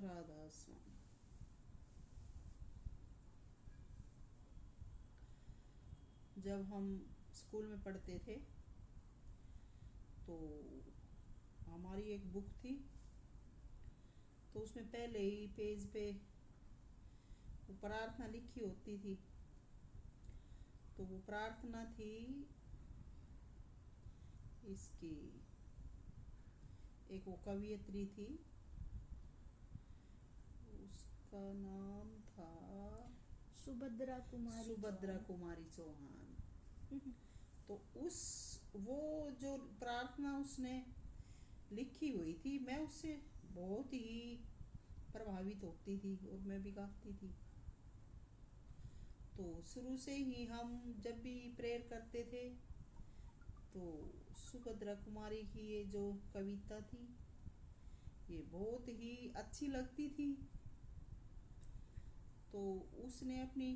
राधा स्वामी। जब हम स्कूल में पढ़ते थे तो हमारी एक बुक थी, तो उसमें पहले ही पेज पे वो प्रार्थना लिखी होती थी। तो वो प्रार्थना थी इसकी, एक वो कवियत्री थी, उसका नाम था सुभद्रा कुमारी चौहान। तो उस वो जो प्रार्थना उसने लिखी हुई थी, मैं उससे बहुत ही प्रभावित होती थी और मैं भी गाती थी। तो शुरू से ही हम जब भी प्रेयर करते थे तो सुभद्रा कुमारी की ये जो कविता थी ये बहुत ही अच्छी लगती थी। तो उसने अपनी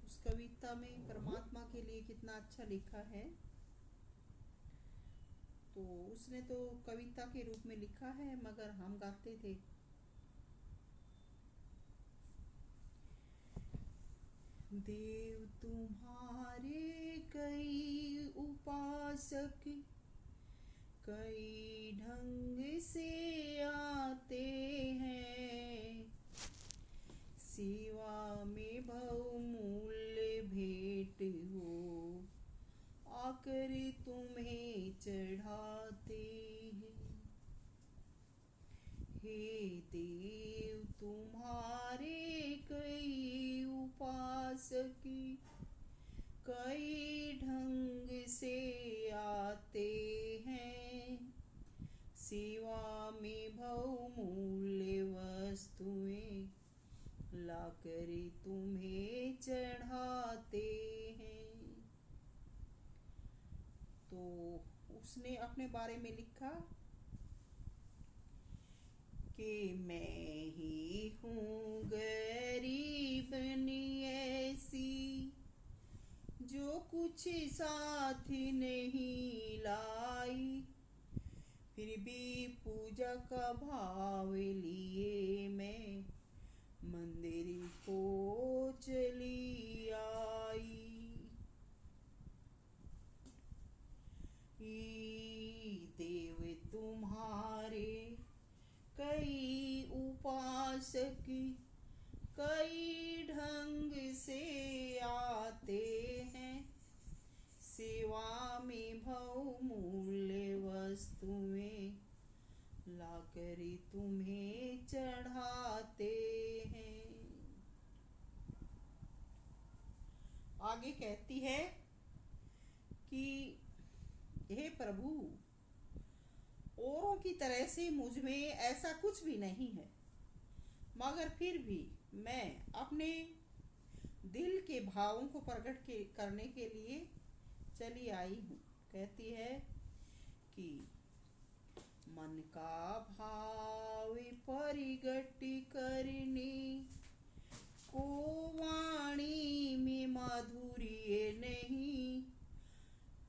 उस कविता में परमात्मा के लिए कितना अच्छा लिखा है। तो उसने तो कविता के रूप में लिखा है, मगर हम गाते थे। देव तुम्हारे कई उपासक कई ढंग से आते हैं, सेवा में बहुमूल्य भेंट हो आकर तुम्हें चढ़ाते हैं। हे देव तुम्हारे कई उपासक कई ढंग से आते हैं, सेवा में बहुमूल्य वस्तुएं लाकर तुम्हें चढ़ाते हैं। तो उसने अपने बारे में लिखा कि मैं ही हूँ गरीबनी ऐसी जो कुछ साथ नहीं लाई, फिर भी पूजा का भाव लिए मैं मंदिर को चली आई। देव तुम्हारे कई उपासक कई ढंग से आते हैं, सेवा में बहुमूल्य वस्तुएं लाकर तुम्हें चढ़ाते हैं। आगे कहती है कि हे प्रभु, औरों की तरह से मुझ में ऐसा कुछ भी नहीं है, मगर फिर भी मैं अपने दिल के भावों को प्रकट करने के लिए चली आई हूँ। कहती है कि मन का भाव परिगट करने को वाणी में माधुर्य नहीं,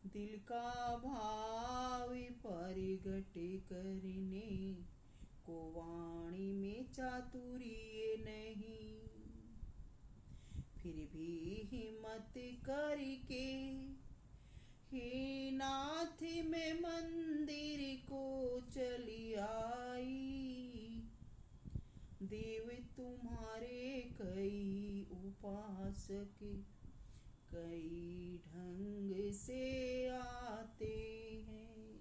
दिल का भाव परिगट करने को वाणी में चातुर्य नहीं, फिर भी हिम्मत करके हे नाथ मैं मंदिर को चली आई। देव तुम्हारे कई उपासक कई ढंग से आते हैं,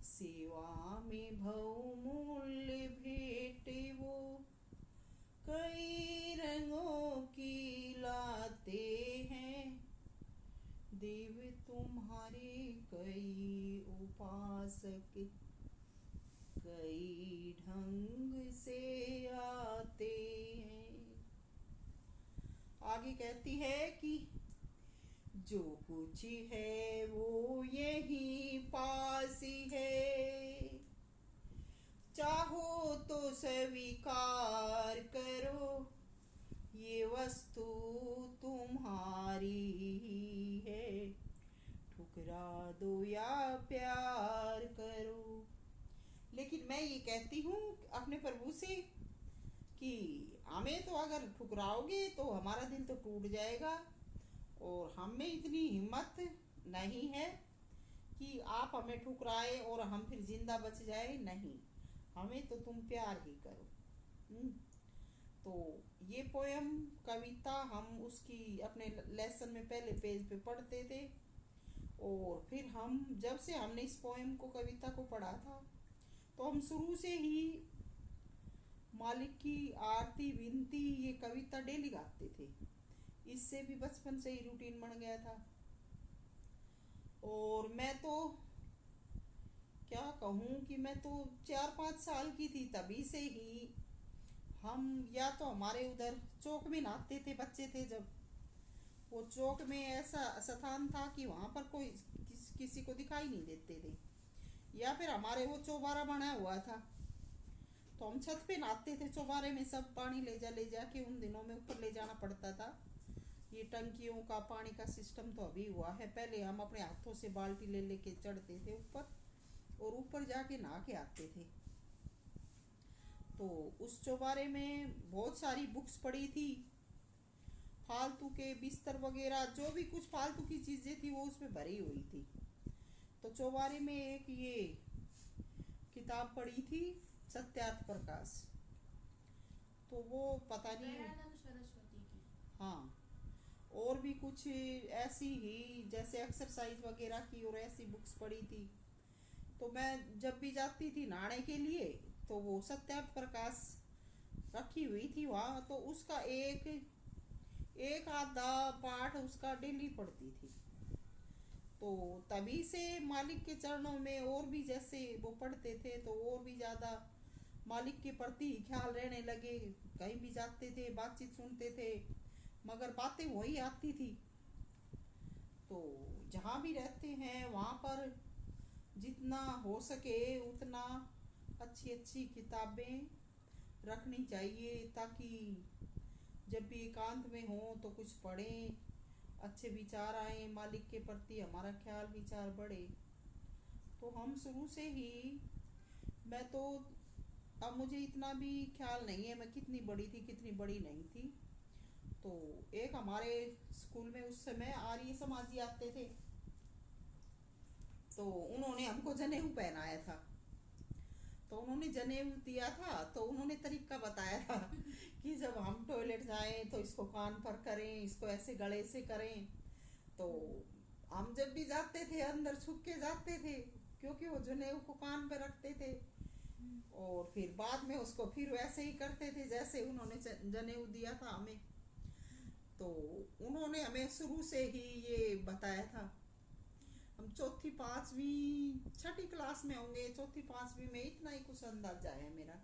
सेवा में बहुमूल्य भेंट वो कई रंगों की लाते हैं, देव तुम्हारे कई उपासक कई ढंग से आते हैं। आगे कहती है कि जो कुछ है वो यही पास है, चाहो तो स्वीकार करो ये वस्तु तुम्हारी ही है, ठुकरा दो या प्यार करो। लेकिन मैं ये कहती हूँ अपने प्रभु से कि हमें तो अगर ठुकराओगे तो हमारा दिल तो टूट जाएगा, और हमें इतनी हिम्मत नहीं है कि आप हमें ठुकराए और हम फिर जिंदा बच जाए, नहीं, हमें तो तुम प्यार ही करो। तो ये पोयम कविता हम उसकी अपने लेसन में पहले पेज पे पढ़ते थे, और फिर हम जब से हमने इस पोयम को कविता को पढ़ा था तो हम शुरू से ही मालिक की आरती विनती ये कविता डेली गाते थे। इससे भी बचपन से ही रूटीन बन गया था। और मैं तो क्या कहूँ कि मैं तो 4-5 साल की थी तभी से ही हम या तो हमारे उधर चौक में नहाते थे, बच्चे थे जब, वो चौक में ऐसा स्थान था कि वहाँ पर कोई किसी को दिखाई नहीं देते थे, या फिर हमारे वो चौबारा बना हुआ था तो हम छत पे नहाते थे चौबारे में, सब पानी ले जा के उन दिनों में ऊपर ले जाना पड़ता था। ये टंकियों का पानी का सिस्टम तो अभी हुआ है, पहले हम अपने हाथों से बाल्टी ले लेके चढ़ते थे ऊपर और ऊपर जाके नहा के आते थे। तो उस चौबारे में बहुत सारी बुक्स पड़ी थी, फालतू के बिस्तर वगैरह जो भी कुछ फालतू की चीजें थी वो उसमें भरी हुई थी। तो चौबारे में एक ये किताब पड़ी थी सत्यार्थ प्रकाश, तो वो पता नहीं, दयानंद सरस्वती की। हाँ, और भी कुछ ऐसी ही जैसे एक्सरसाइज वगैरह की और ऐसी बुक्स पड़ी थी। तो मैं जब भी जाती थी नहाने के लिए तो वो सत्यार्थ प्रकाश रखी हुई थी वहाँ, तो उसका एक आधा पाठ उसका डेली पढ़ती थी। तो तभी से मालिक के चरणों में और भी जैसे वो पढ़ते थे तो और भी ज़्यादा मालिक के प्रति ख्याल रहने लगे। कहीं भी जाते थे बातचीत सुनते थे मगर बातें वही आती थी। तो जहाँ भी रहते हैं वहाँ पर जितना हो सके उतना अच्छी अच्छी किताबें रखनी चाहिए, ताकि जब भी एकांत में हो तो कुछ पढ़ें, अच्छे विचार आए, मालिक के प्रति हमारा ख्याल विचार बढ़े। तो हम शुरू से ही, मैं तो अब मुझे इतना भी ख्याल नहीं है मैं कितनी बड़ी थी कितनी बड़ी नहीं थी। तो एक हमारे स्कूल में उस समय आर्य समाजी आते थे, तो उन्होंने हमको जनेऊ पहनाया था। तो उन्होंने जनेऊ दिया था तो उन्होंने तरीका बताया था कि जब हम टॉयलेट जाएं तो इसको कान पर करें, इसको ऐसे गले से करें। तो हम जब भी जाते थे अंदर छुप के जाते थे क्योंकि वो जनेऊ को कान पे रखते थे, और फिर बाद में उसको फिर वैसे ही करते थे जैसे उन्होंने जनेऊ दिया था हमें। तो उन्होंने हमें शुरू से ही ये बताया था। हम चौथी पांचवी छठी क्लास में होंगे, चौथी पांचवी में, इतना ही कुछ अंदाजा है मेरा।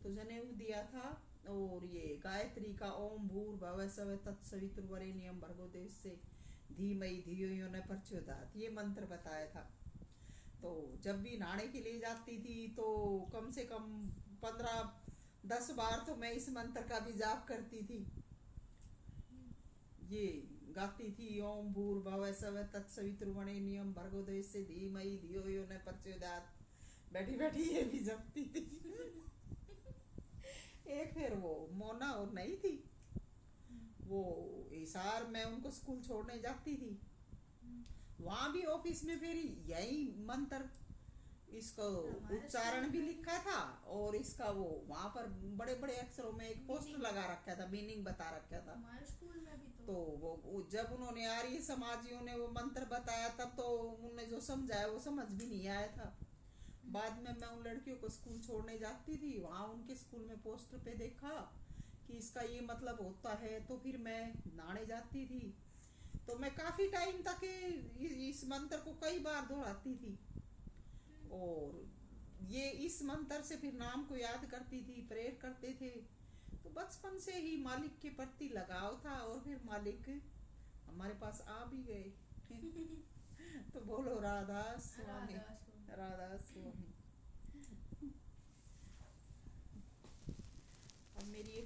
तो जनेऊ दिया था, और ये गायत्री का ओम भूर्भुवः स्वः तत्सवितुर्वरेण्यं भर्गो देवस्य धीमहि धियो यो न प्रचोदयात्, ये मंत्र बताया था। तो जब भी नहाने के लिए जाती थी तो कम से कम 15-10 बार तो मैं इस मंत्र का भी जाप करती थी। ये गाती थी ओम भूर्भुवः स्वः तत्सवितुर्वरेण्यं भर्गो देवस्य धीमहि धियो यो न प्रचोदयात्, बैठी बैठी ये भी जपती थी। एक फिर वो मोना और नहीं थी, वो इशार में उनको स्कूल छोड़ने जाती थी, वहां भी ऑफिस में फिर यही मंत्र, इसको उच्चारण भी लिखा था और इसका वो वहां पर बड़े बड़े अक्षरों में एक पोस्टर लगा रखा था, मीनिंग बता रखा था। हमारे स्कूल में भी तो वो जब उन्होंने आर्य समाजियों ने वो मंत्र बताया तब तो उन्होंने जो समझाया वो समझ भी नहीं आया था। बाद में मैं उन लड़कियों को स्कूल छोड़ने जाती थी, वहाँ उनके स्कूल में पोस्टर पे देखा कि इसका ये मतलब होता है, तो फिर मैं नहाने जाती थी। तो मैं काफी टाइम तक इस मंत्र को कई बार दोहराती थी, और ये इस मंत्र से फिर नाम को याद करती थी, प्रेयर करते थे। तो बचपन से ही मालिक के प्रति लगाव था, और फिर मालिक हमारे पास आ भी गए। तो बोलो राधा स्वामी, राधा स्वामी। अब मेरी ये